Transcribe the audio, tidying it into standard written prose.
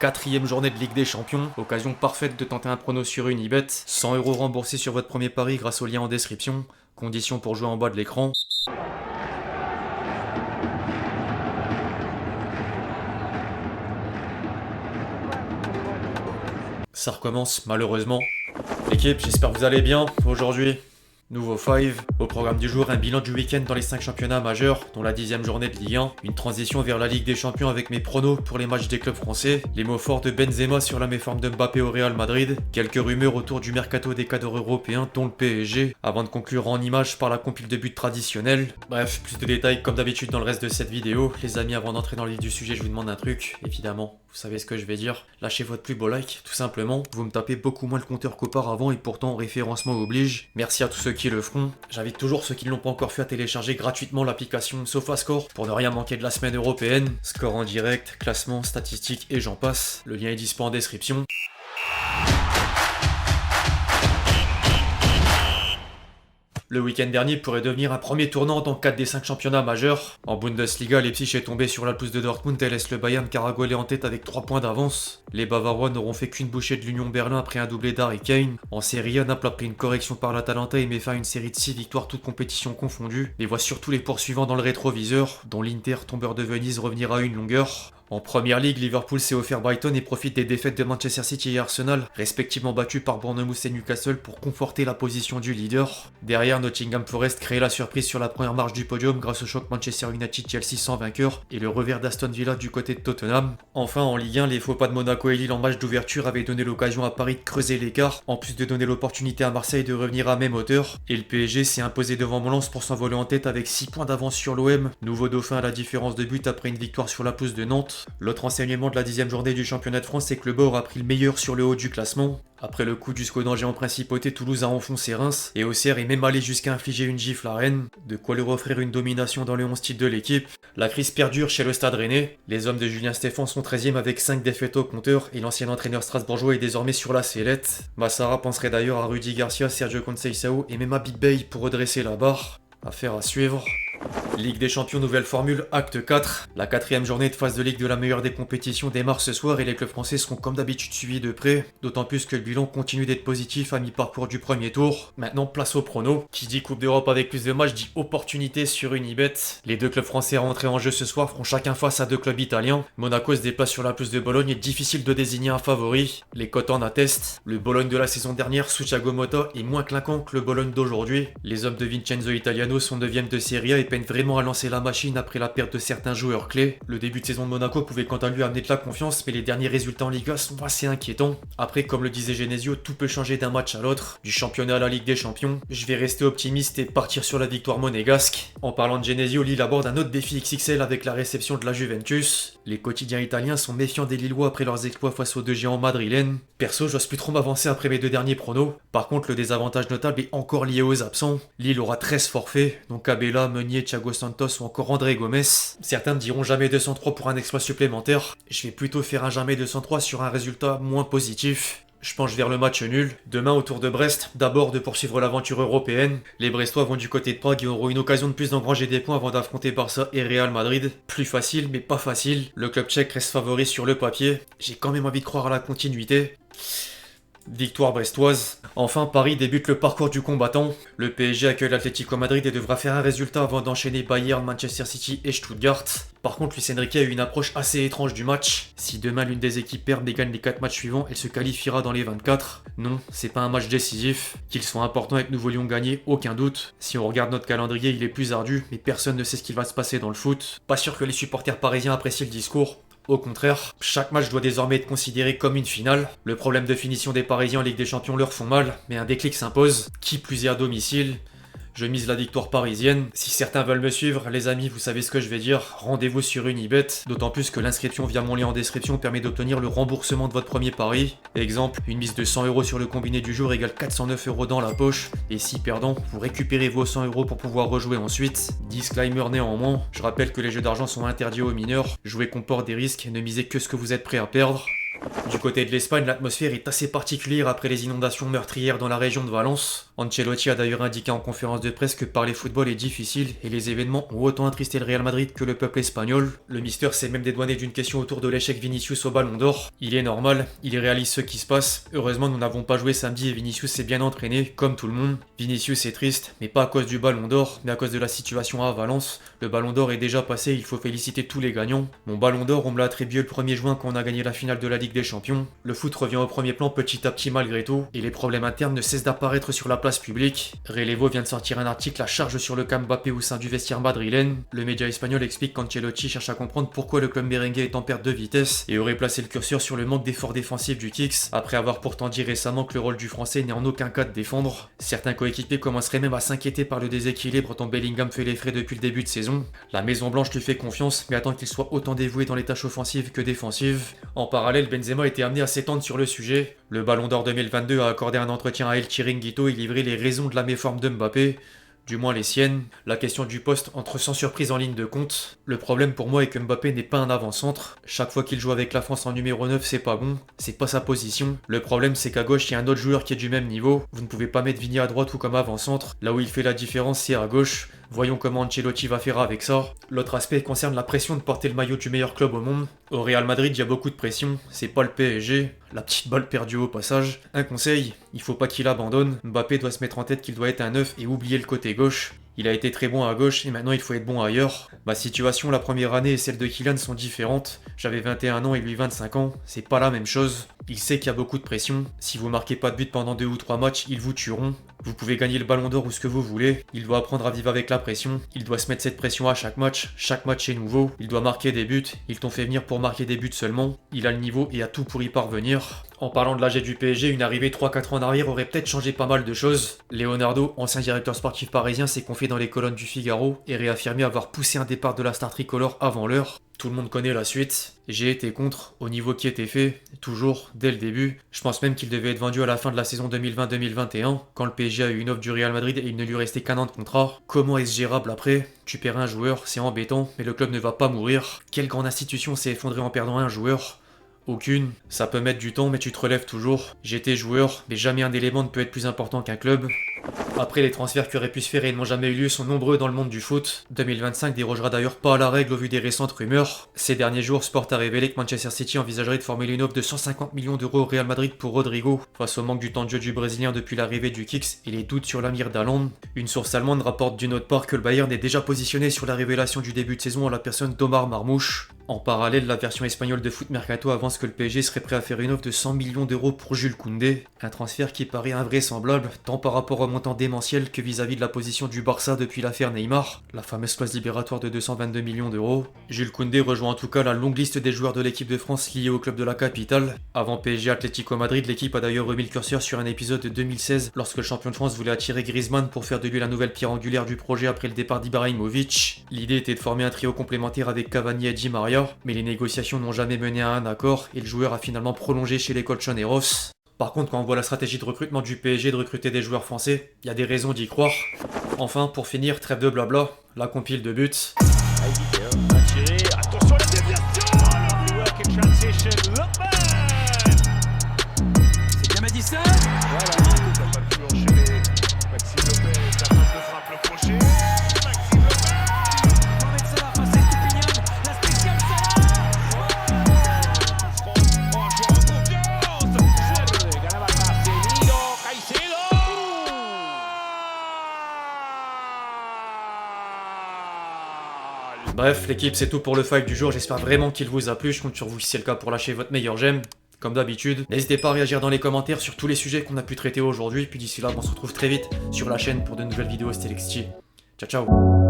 4e journée de Ligue des Champions, occasion parfaite de tenter un prono sur Unibet, 100 € remboursés sur votre premier pari grâce au lien en description, conditions pour jouer en bas de l'écran. Ça recommence malheureusement. L'équipe, j'espère que vous allez bien. Aujourd'hui, nouveau 5. Au programme du jour, un bilan du week-end dans les 5 championnats majeurs, dont la 10e journée de Ligue 1. Une transition vers la Ligue des Champions avec mes pronos pour les matchs des clubs français. Les mots forts de Benzema sur la méforme de Mbappé au Real Madrid. Quelques rumeurs autour du mercato des cadres européens, dont le PSG. Avant de conclure en images par la compile de buts traditionnelle. Bref, plus de détails comme d'habitude dans le reste de cette vidéo. Les amis, avant d'entrer dans le vif du sujet, je vous demande un truc. Évidemment, vous savez ce que je vais dire. Lâchez votre plus beau like, tout simplement. Vous me tapez beaucoup moins le compteur qu'auparavant et pourtant référencement oblige. Merci à tous ceux qui le feront. J'invite toujours ceux qui ne l'ont pas encore fait à télécharger gratuitement l'application SofaScore pour ne rien manquer de la semaine européenne. Score en direct, classement, statistiques et j'en passe. Le lien est dispo en description. Le week-end dernier pourrait devenir un premier tournant dans 4 des 5 championnats majeurs. En Bundesliga, Leipzig est tombé sur la pelouse de Dortmund et laisse le Bayern caragoler en tête avec 3 points d'avance. Les Bavarois n'auront fait qu'une bouchée de l'Union Berlin après un doublé d'Harry Kane. En Serie A, Naples a pris une correction par l'Atalanta et met fin à une série de 6 victoires toutes compétitions confondues. Les voit surtout les poursuivants dans le rétroviseur, dont l'Inter, tombeur de Venise, revenir à une longueur. En Première Ligue, Liverpool s'est offert Brighton et profite des défaites de Manchester City et Arsenal, respectivement battus par Bournemouth et Newcastle pour conforter la position du leader. Derrière, Nottingham Forest crée la surprise sur la première marche du podium grâce au choc Manchester United-Chelsea sans vainqueur et le revers d'Aston Villa du côté de Tottenham. Enfin, en Ligue 1, les faux pas de Monaco et Lille en match d'ouverture avaient donné l'occasion à Paris de creuser l'écart, en plus de donner l'opportunité à Marseille de revenir à même hauteur. Et le PSG s'est imposé devant Lens pour s'envoler en tête avec 6 points d'avance sur l'OM, nouveau dauphin à la différence de but après une victoire sur la pelouse de Nantes. L'autre enseignement de la 10e journée du championnat de France, c'est que le bas aura pris le meilleur sur le haut du classement. Après le coup du SCO d'Angers en principauté, Toulouse a enfoncé Reims et Auxerre est même allé jusqu'à infliger une gifle à Rennes, de quoi leur offrir une domination dans les 11 titres de l'équipe. La crise perdure chez le Stade Rennais. Les hommes de Julien Stéphan sont 13e avec 5 défaites au compteur et l'ancien entraîneur strasbourgeois est désormais sur la sellette. Massara penserait d'ailleurs à Rudy Garcia, Sergio Conceição et même à Big Bay pour redresser la barre. Affaire à suivre. Ligue des Champions, nouvelle formule, acte 4. La 4e journée de phase de Ligue de la meilleure des compétitions démarre ce soir et les clubs français seront comme d'habitude suivis de près. D'autant plus que le bilan continue d'être positif à mi-parcours du premier tour. Maintenant, place au prono. Qui dit Coupe d'Europe avec plus de matchs dit opportunité sur Unibet. Les deux clubs français à rentrer en jeu ce soir feront chacun face à deux clubs italiens. Monaco se déplace sur la pelouse de Bologne et difficile de désigner un favori. Les cotes en attestent. Le Bologne de la saison dernière sous Thiago Motta est moins clinquant que le Bologne d'aujourd'hui. Les hommes de Vincenzo Italiano sont 9e de Serie A et peinent vraiment à lancer la machine après la perte de certains joueurs clés. Le début de saison de Monaco pouvait quant à lui amener de la confiance, mais les derniers résultats en Liga sont assez inquiétants. Après, comme le disait Genesio, tout peut changer d'un match à l'autre, du championnat à la Ligue des Champions. Je vais rester optimiste et partir sur la victoire monégasque. En parlant de Genesio, Lille aborde un autre défi XXL avec la réception de la Juventus. Les quotidiens italiens sont méfiants des Lillois après leurs exploits face aux deux géants madrilènes. Perso, j'ose plus trop m'avancer après mes deux derniers pronos. Par contre, le désavantage notable est encore lié aux absents. Lille aura 13 forfaits, donc Abela, Meunier, Thiago Santos ou encore André Gomes. Certains me diront jamais 203 pour un exploit supplémentaire. Je vais plutôt faire un jamais 203 sur un résultat moins positif. Je penche vers le match nul. Demain, autour de Brest, d'abord de poursuivre l'aventure européenne. Les Brestois vont du côté de Prague et auront une occasion de plus d'engranger des points avant d'affronter Barça et Real Madrid. Plus facile, mais pas facile. Le club tchèque reste favori sur le papier. J'ai quand même envie de croire à la continuité. Victoire brestoise. Enfin, Paris débute le parcours du combattant. Le PSG accueille l'Atlético Madrid et devra faire un résultat avant d'enchaîner Bayern, Manchester City et Stuttgart. Par contre, Luis Enrique a eu une approche assez étrange du match. Si demain l'une des équipes perd mais gagne les 4 matchs suivants, elle se qualifiera dans les 24. Non, c'est pas un match décisif. Qu'ils soient importants et que nous voulions gagner, aucun doute. Si on regarde notre calendrier, il est plus ardu, mais personne ne sait ce qu'il va se passer dans le foot. Pas sûr que les supporters parisiens apprécient le discours. Au contraire, chaque match doit désormais être considéré comme une finale. Le problème de finition des Parisiens en Ligue des Champions leur font mal, mais un déclic s'impose, qui plus est à domicile. Je mise la victoire parisienne. Si certains veulent me suivre, les amis, vous savez ce que je vais dire. Rendez-vous sur Unibet. D'autant plus que l'inscription via mon lien en description permet d'obtenir le remboursement de votre premier pari. Exemple, une mise de 100 € sur le combiné du jour égale 409 € dans la poche. Et si perdant, vous récupérez vos 100 € pour pouvoir rejouer ensuite. Disclaimer néanmoins, je rappelle que les jeux d'argent sont interdits aux mineurs. Jouer comporte des risques et ne misez que ce que vous êtes prêt à perdre. Du côté de l'Espagne, l'atmosphère est assez particulière après les inondations meurtrières dans la région de Valence. Ancelotti a d'ailleurs indiqué en conférence de presse que parler football est difficile et les événements ont autant attristé le Real Madrid que le peuple espagnol. Le Mister s'est même dédouané d'une question autour de l'échec Vinicius au Ballon d'Or. Il est normal, il réalise ce qui se passe. Heureusement, nous n'avons pas joué samedi et Vinicius s'est bien entraîné, comme tout le monde. Vinicius est triste, mais pas à cause du Ballon d'Or, mais à cause de la situation à Valence. Le Ballon d'Or est déjà passé, il faut féliciter tous les gagnants. Mon Ballon d'Or, on me l'a attribué le 1er juin quand on a gagné la finale de la Ligue des Champions. Le foot revient au premier plan petit à petit malgré tout, et les problèmes internes ne cessent d'apparaître sur la place publique. Relevo vient de sortir un article à charge sur le cas Mbappé au sein du vestiaire madrilène. Le média espagnol explique qu'Ancelotti cherche à comprendre pourquoi le club merengue est en perte de vitesse et aurait placé le curseur sur le manque d'efforts défensifs du Kicks, après avoir pourtant dit récemment que le rôle du français n'est en aucun cas de défendre. Certains coéquipiers commenceraient même à s'inquiéter par le déséquilibre dont Bellingham fait les frais depuis le début de saison. La Maison Blanche lui fait confiance, mais attend qu'il soit autant dévoué dans les tâches offensives que défensives. En parallèle, Benzema a été amené à s'étendre sur le sujet. Le Ballon d'Or 2022 a accordé un entretien à El Chiringuito et livré les raisons de la méforme de Mbappé. Du moins les siennes. La question du poste entre sans surprise en ligne de compte. Le problème pour moi est que Mbappé n'est pas un avant-centre. Chaque fois qu'il joue avec la France en numéro 9, c'est pas bon. C'est pas sa position. Le problème c'est qu'à gauche, il y a un autre joueur qui est du même niveau. Vous ne pouvez pas mettre Vini à droite ou comme avant-centre. Là où il fait la différence, c'est à gauche. Voyons comment Ancelotti va faire avec ça. L'autre aspect concerne la pression de porter le maillot du meilleur club au monde. Au Real Madrid, il y a beaucoup de pression. C'est pas le PSG. La petite balle perdue au passage. Un conseil, il faut pas qu'il abandonne. Mbappé doit se mettre en tête qu'il doit être un 9 et oublier le côté gauche. Il a été très bon à gauche et maintenant il faut être bon ailleurs. Ma situation la première année et celle de Kylian sont différentes. J'avais 21 ans et lui 25 ans, c'est pas la même chose. Il sait qu'il y a beaucoup de pression. Si vous marquez pas de but pendant 2 ou 3 matchs, ils vous tueront. Vous pouvez gagner le Ballon d'Or ou ce que vous voulez. Il doit apprendre à vivre avec la pression. Il doit se mettre cette pression à chaque match. Chaque match est nouveau. Il doit marquer des buts. Ils t'ont fait venir pour marquer des buts seulement. Il a le niveau et a tout pour y parvenir. En parlant de l'AG du PSG, une arrivée 3-4 ans en arrière aurait peut-être changé pas mal de choses. Leonardo, ancien directeur sportif parisien, s'est confié dans les colonnes du Figaro et réaffirmé avoir poussé un départ de la star tricolore avant l'heure. Tout le monde connaît la suite. J'ai été contre, au niveau qui était fait, toujours, dès le début. Je pense même qu'il devait être vendu à la fin de la saison 2020-2021, quand le PSG a eu une offre du Real Madrid et il ne lui restait qu'un an de contrat. Comment est-ce gérable après? Tu perds un joueur, c'est embêtant, mais le club ne va pas mourir. Quelle grande institution s'est effondrée en perdant un joueur? Aucune. Ça peut mettre du temps, mais tu te relèves toujours. J'étais joueur, mais jamais un élément ne peut être plus important qu'un club. Après, les transferts qui auraient pu se faire et n'ont jamais eu lieu sont nombreux dans le monde du foot. 2025 dérogera d'ailleurs pas à la règle au vu des récentes rumeurs. Ces derniers jours, Sport a révélé que Manchester City envisagerait de formuler une offre de 150 millions d'euros au Real Madrid pour Rodrigo, face au manque du temps de jeu du Brésilien depuis l'arrivée du Kicks et les doutes sur l'avenir d'Haaland. Une source allemande rapporte d'une autre part que le Bayern est déjà positionné sur la révélation du début de saison en la personne d'Omar Marmouche. En parallèle, la version espagnole de Foot Mercato avance que le PSG serait prêt à faire une offre de 100 millions d'euros pour Jules Koundé, un transfert qui paraît invraisemblable, tant par rapport au montant démentiel que vis-à-vis de la position du Barça depuis l'affaire Neymar, la fameuse clause libératoire de 222 millions d'euros. Jules Koundé rejoint en tout cas la longue liste des joueurs de l'équipe de France liés au club de la capitale. Avant PSG Atlético Madrid, l'équipe a d'ailleurs remis le curseur sur un épisode de 2016 lorsque le champion de France voulait attirer Griezmann pour faire de lui la nouvelle pierre angulaire du projet après le départ d'Ibrahimovic. L'idée était de former un trio complémentaire avec Cavani et Di Maria, mais les négociations n'ont jamais mené à un accord et le joueur a finalement prolongé chez les Colchoneros. Par contre, quand on voit la stratégie de recrutement du PSG de recruter des joueurs français, il y a des raisons d'y croire. Enfin, pour finir, trêve de blabla, la compile de buts. Attention la déviation, le work and transition, c'est bien Madison. Voilà, ça va plus enchaîner. Maxime Lopez, la frappe de frappe le crochet. Maxime Lopez. Mohamed Salah face à Estupiñán, la spéciale Salah. Oh, joueur en confiance. Ganaba Casemiro, Caicedo. Bref, l'équipe, c'est tout pour le fight du jour. J'espère vraiment qu'il vous a plu. Je compte sur vous si c'est le cas pour lâcher votre meilleur j'aime. Comme d'habitude, n'hésitez pas à réagir dans les commentaires sur tous les sujets qu'on a pu traiter aujourd'hui. Puis d'ici là, on se retrouve très vite sur la chaîne pour de nouvelles vidéos Stylexty. Ciao ciao.